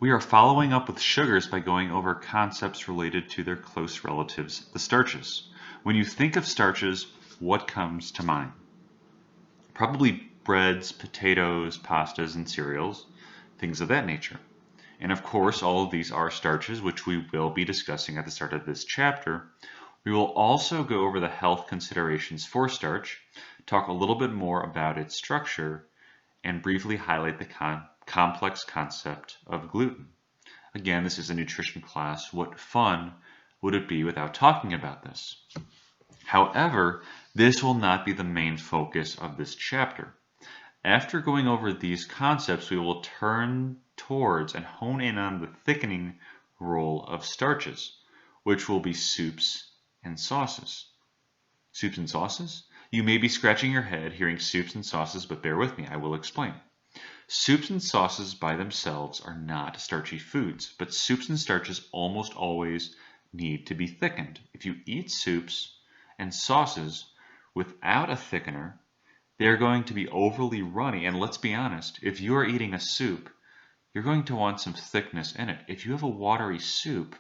We are following up with sugars by going over concepts related to their close relatives, the starches. When you think of starches, what comes to mind? Probably breads, potatoes, pastas, and cereals, things of that nature. And of course, all of these are starches, which we will be discussing at the start of this chapter. We will also go over the health considerations for starch, talk a little bit more about its structure, and briefly highlight the complex concept of gluten. Again, this is a nutrition class. What fun would it be without talking about this? However, this will not be the main focus of this chapter. After going over these concepts, we will turn towards and hone in on the thickening role of starches, which will be soups and sauces. Soups and sauces? You may be scratching your head hearing soups and sauces, but bear with me, I will explain. Soups and sauces by themselves are not starchy foods, but soups and starches almost always need to be thickened. If you eat soups and sauces without a thickener, they're going to be overly runny, and let's be honest, if you are eating a soup, you're going to want some thickness in it. If you have a watery soup,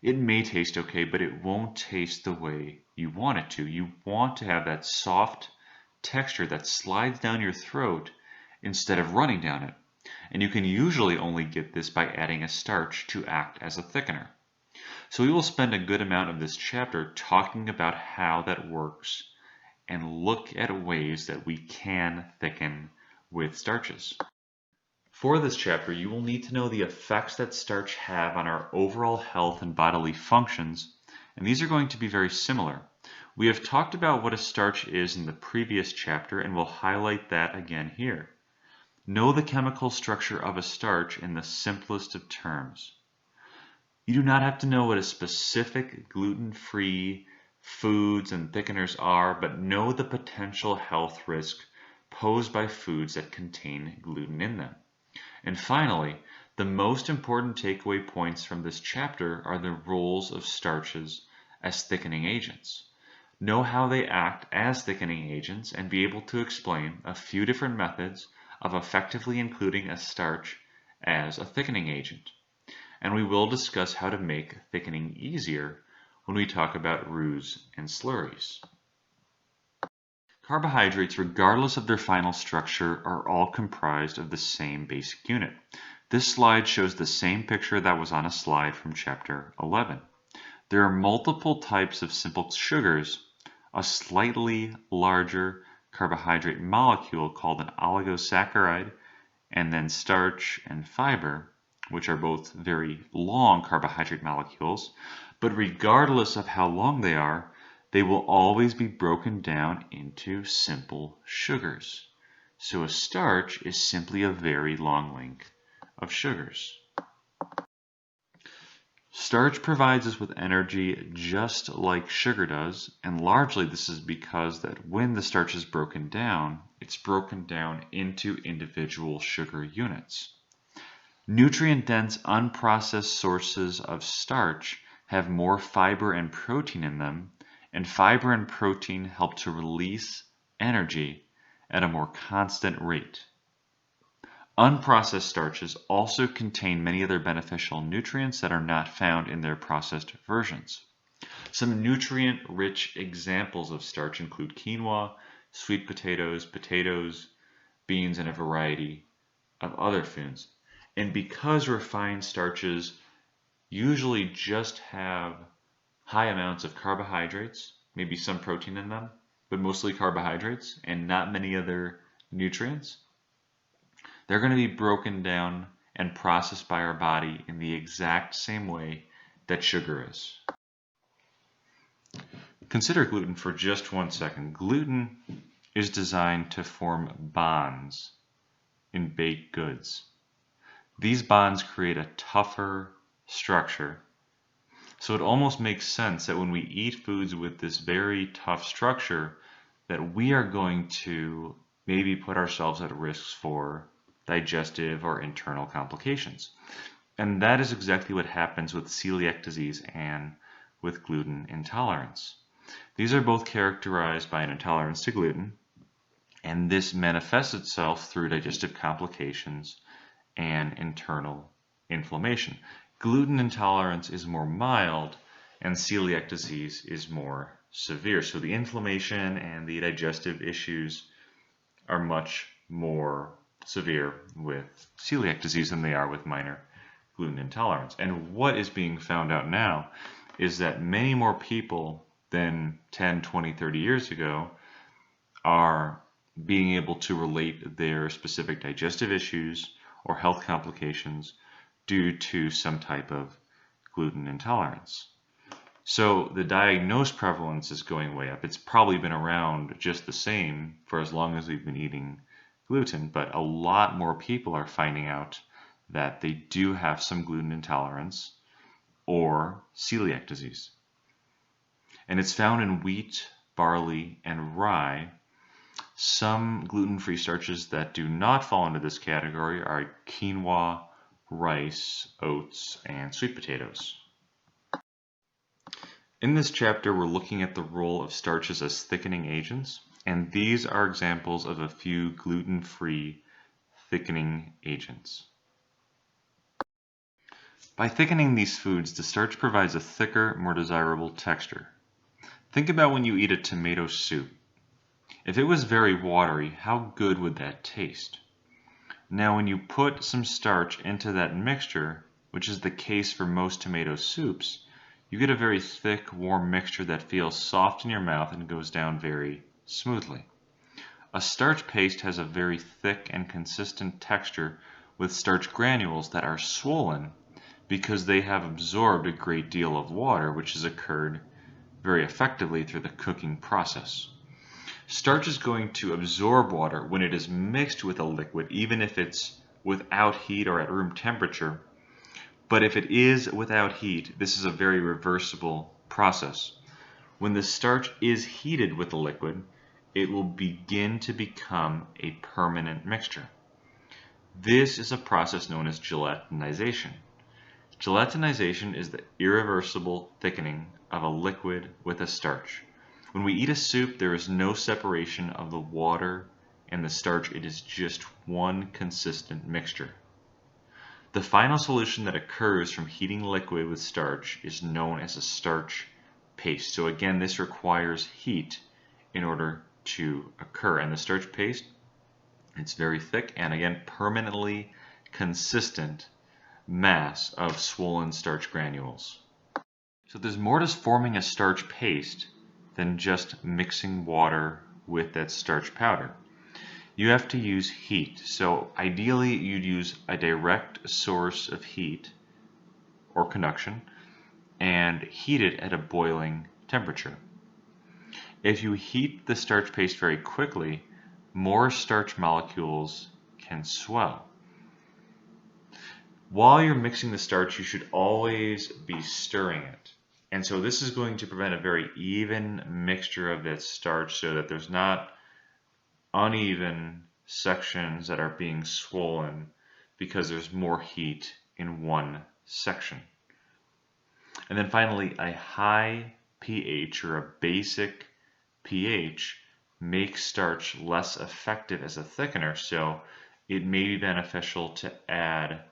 it may taste okay, but it won't taste the way you want it to. You want to have that soft texture that slides down your throat instead of running down it. And you can usually only get this by adding a starch to act as a thickener. So we will spend a good amount of this chapter talking about how that works and look at ways that we can thicken with starches. For this chapter, you will need to know the effects that starch have on our overall health and bodily functions, and these are going to be very similar. We have talked about what a starch is in the previous chapter, and we'll highlight that again here. Know the chemical structure of a starch in the simplest of terms. You do not have to know what a specific gluten-free foods and thickeners are, but know the potential health risk posed by foods that contain gluten in them. And finally, the most important takeaway points from this chapter are the roles of starches as thickening agents. Know how they act as thickening agents and be able to explain a few different methods of effectively including a starch as a thickening agent. And we will discuss how to make thickening easier when we talk about roux and slurries. Carbohydrates, regardless of their final structure, are all comprised of the same basic unit. This slide shows the same picture that was on a slide from chapter 11. There are multiple types of simple sugars, a slightly larger carbohydrate molecule called an oligosaccharide, and then starch and fiber, which are both very long carbohydrate molecules, but regardless of how long they will always be broken down into simple sugars. So a starch is simply a very long link of sugars. Starch provides us with energy just like sugar does, and largely this is because that when the starch is broken down, it's broken down into individual sugar units. Nutrient-dense, unprocessed sources of starch have more fiber and protein in them, and fiber and protein help to release energy at a more constant rate. Unprocessed starches also contain many other beneficial nutrients that are not found in their processed versions. Some nutrient-rich examples of starch include quinoa, sweet potatoes, beans, and a variety of other foods. And because refined starches usually just have high amounts of carbohydrates, maybe some protein in them, but mostly carbohydrates and not many other nutrients, they're going to be broken down and processed by our body in the exact same way that sugar is. Consider gluten for just 1 second. Gluten is designed to form bonds in baked goods. These bonds create a tougher structure. So it almost makes sense that when we eat foods with this very tough structure, that we are going to maybe put ourselves at risks for digestive or internal complications. And that is exactly what happens with celiac disease and with gluten intolerance. These are both characterized by an intolerance to gluten, and this manifests itself through digestive complications and internal inflammation. Gluten intolerance is more mild, and celiac disease is more severe. So the inflammation and the digestive issues are much more severe with celiac disease than they are with minor gluten intolerance. And what is being found out now is that many more people than 10, 20, 30 years ago are being able to relate their specific digestive issues or health complications due to some type of gluten intolerance. So the diagnosed prevalence is going way up. It's probably been around just the same for as long as we've been eating gluten, but a lot more people are finding out that they do have some gluten intolerance or celiac disease. And it's found in wheat, barley, and rye. Some gluten-free starches that do not fall into this category are quinoa, rice, oats, and sweet potatoes. In this chapter, we're looking at the role of starches as thickening agents, and these are examples of a few gluten-free thickening agents. By thickening these foods, the starch provides a thicker, more desirable texture. Think about when you eat a tomato soup. If it was very watery, how good would that taste? Now, when you put some starch into that mixture, which is the case for most tomato soups, you get a very thick, warm mixture that feels soft in your mouth and goes down very smoothly. A starch paste has a very thick and consistent texture with starch granules that are swollen because they have absorbed a great deal of water, which has occurred very effectively through the cooking process. Starch is going to absorb water when it is mixed with a liquid, even if it's without heat or at room temperature. But if it is without heat, this is a very reversible process. When the starch is heated with a liquid, it will begin to become a permanent mixture. This is a process known as gelatinization. Gelatinization is the irreversible thickening of a liquid with a starch. When we eat a soup, there is no separation of the water and the starch. It is just one consistent mixture. The final solution that occurs from heating liquid with starch is known as a starch paste. So again, this requires heat in order to occur. And the starch paste, it's very thick and again, permanently consistent mass of swollen starch granules. So there's more to forming a starch paste than just mixing water with that starch powder. You have to use heat. So ideally you'd use a direct source of heat or conduction and heat it at a boiling temperature. If you heat the starch paste very quickly, more starch molecules can swell. While you're mixing the starch, you should always be stirring it. And so this is going to prevent a very even mixture of that starch so that there's not uneven sections that are being swollen because there's more heat in one section. And then finally, a high pH or a basic pH makes starch less effective as a thickener, so it may be beneficial to add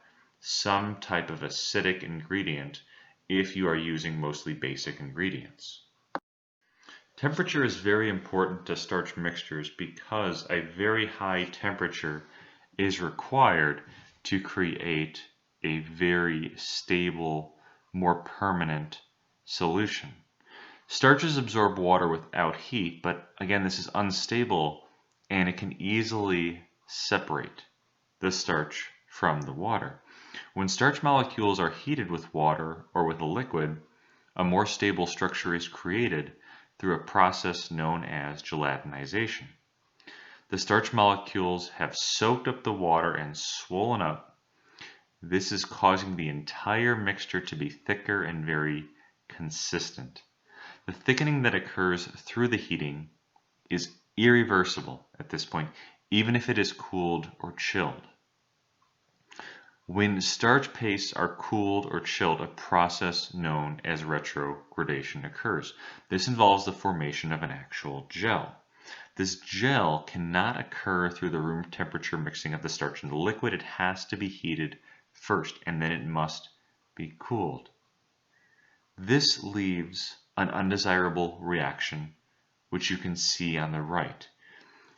some type of acidic ingredient if you are using mostly basic ingredients. Temperature is very important to starch mixtures because a very high temperature is required to create a very stable, more permanent solution. Starches absorb water without heat, but again, this is unstable and it can easily separate the starch from the water. When starch molecules are heated with water or with a liquid, a more stable structure is created through a process known as gelatinization. The starch molecules have soaked up the water and swollen up. This is causing the entire mixture to be thicker and very consistent. The thickening that occurs through the heating is irreversible at this point, even if it is cooled or chilled. When starch pastes are cooled or chilled, a process known as retrogradation occurs. This involves the formation of an actual gel. This gel cannot occur through the room temperature mixing of the starch and the liquid. It has to be heated first, and then it must be cooled. This leaves an undesirable reaction, which you can see on the right.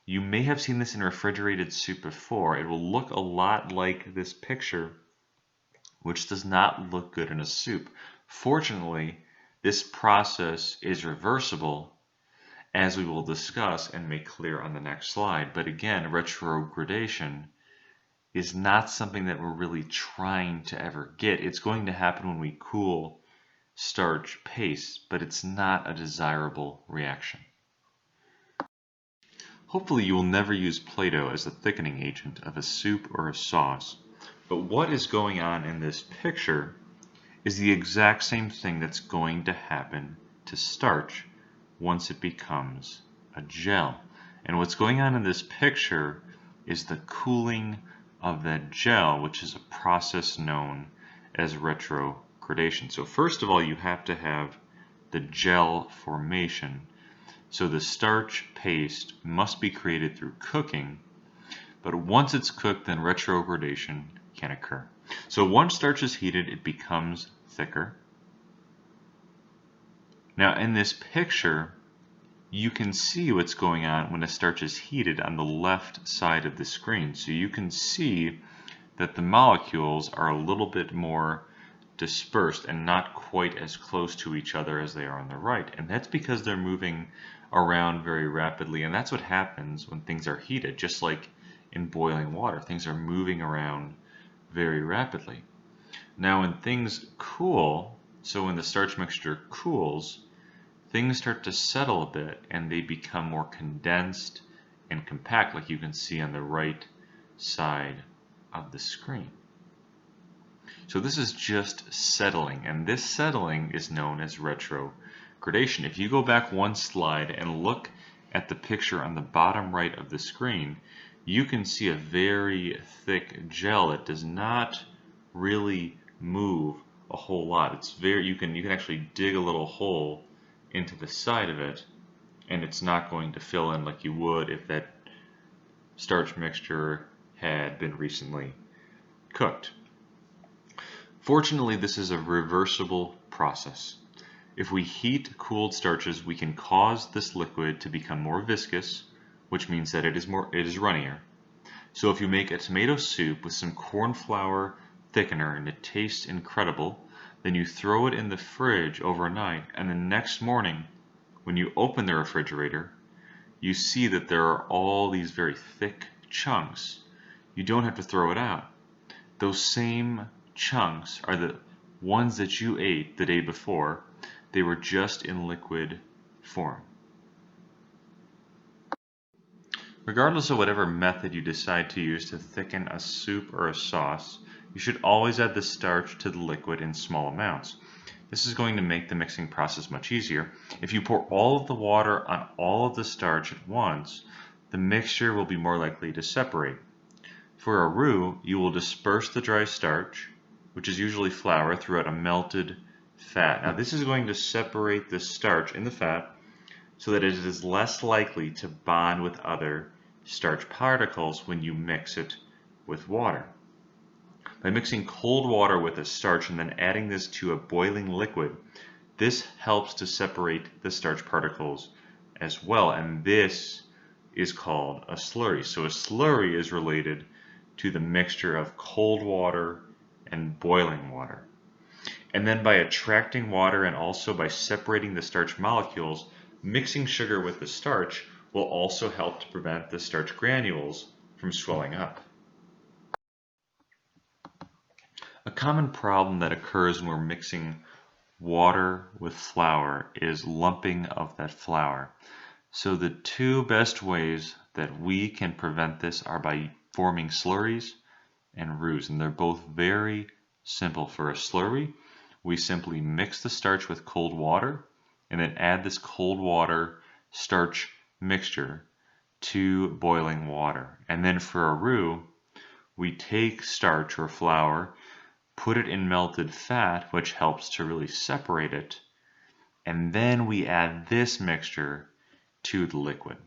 You may have seen this in refrigerated soup before. It will look a lot like this picture, which does not look good in a soup. Fortunately, this process is reversible, as we will discuss and make clear on the next slide. But again, retrogradation is not something that we're really trying to ever get. It's going to happen when we cool starch paste, but it's not a desirable reaction. Hopefully you will never use Play-Doh as a thickening agent of a soup or a sauce. But what is going on in this picture is the exact same thing that's going to happen to starch once it becomes a gel. And what's going on in this picture is the cooling of that gel, which is a process known as retrogradation. So first of all, you have to have the gel formation. So the starch paste must be created through cooking, but once it's cooked, then retrogradation can occur. So once starch is heated, it becomes thicker. Now in this picture, you can see what's going on when the starch is heated on the left side of the screen. So you can see that the molecules are a little bit more dispersed and not quite as close to each other as they are on the right. And that's because they're moving around very rapidly, and that's what happens when things are heated. Just like in boiling water, things are moving around very rapidly. Now when things cool, so when the starch mixture cools, things start to settle a bit and they become more condensed and compact, like you can see on the right side of the screen. So this is just settling, and this settling is known as retrogradation. If you go back one slide and look at the picture on the bottom right of the screen, you can see a very thick gel that does not really move a whole lot. It's very, you can actually dig a little hole into the side of it, and it's not going to fill in like you would if that starch mixture had been recently cooked. Fortunately, this is a reversible process. If we heat cooled starches, we can cause this liquid to become more viscous, which means that it is runnier. So if you make a tomato soup with some corn flour thickener and it tastes incredible, then you throw it in the fridge overnight, and the next morning when you open the refrigerator, you see that there are all these very thick chunks. You don't have to throw it out. Those same chunks are the ones that you ate the day before. They were just in liquid form. Regardless of whatever method you decide to use to thicken a soup or a sauce, you should always add the starch to the liquid in small amounts. This is going to make the mixing process much easier. If you pour all of the water on all of the starch at once, the mixture will be more likely to separate. For a roux, you will disperse the dry starch, which is usually flour, throughout a melted fat. Now this is going to separate the starch in the fat so that it is less likely to bond with other starch particles when you mix it with water. By mixing cold water with the starch and then adding this to a boiling liquid, this helps to separate the starch particles as well, and this is called a slurry. So a slurry is related to the mixture of cold water and boiling water. And then by attracting water and also by separating the starch molecules, mixing sugar with the starch will also help to prevent the starch granules from swelling up. A common problem that occurs when we're mixing water with flour is lumping of that flour. So the two best ways that we can prevent this are by forming slurries and roux, and they're both very simple. For a slurry, we simply mix the starch with cold water and then add this cold water starch mixture to boiling water. And then for a roux, we take starch or flour, put it in melted fat, which helps to really separate it, and then we add this mixture to the liquid.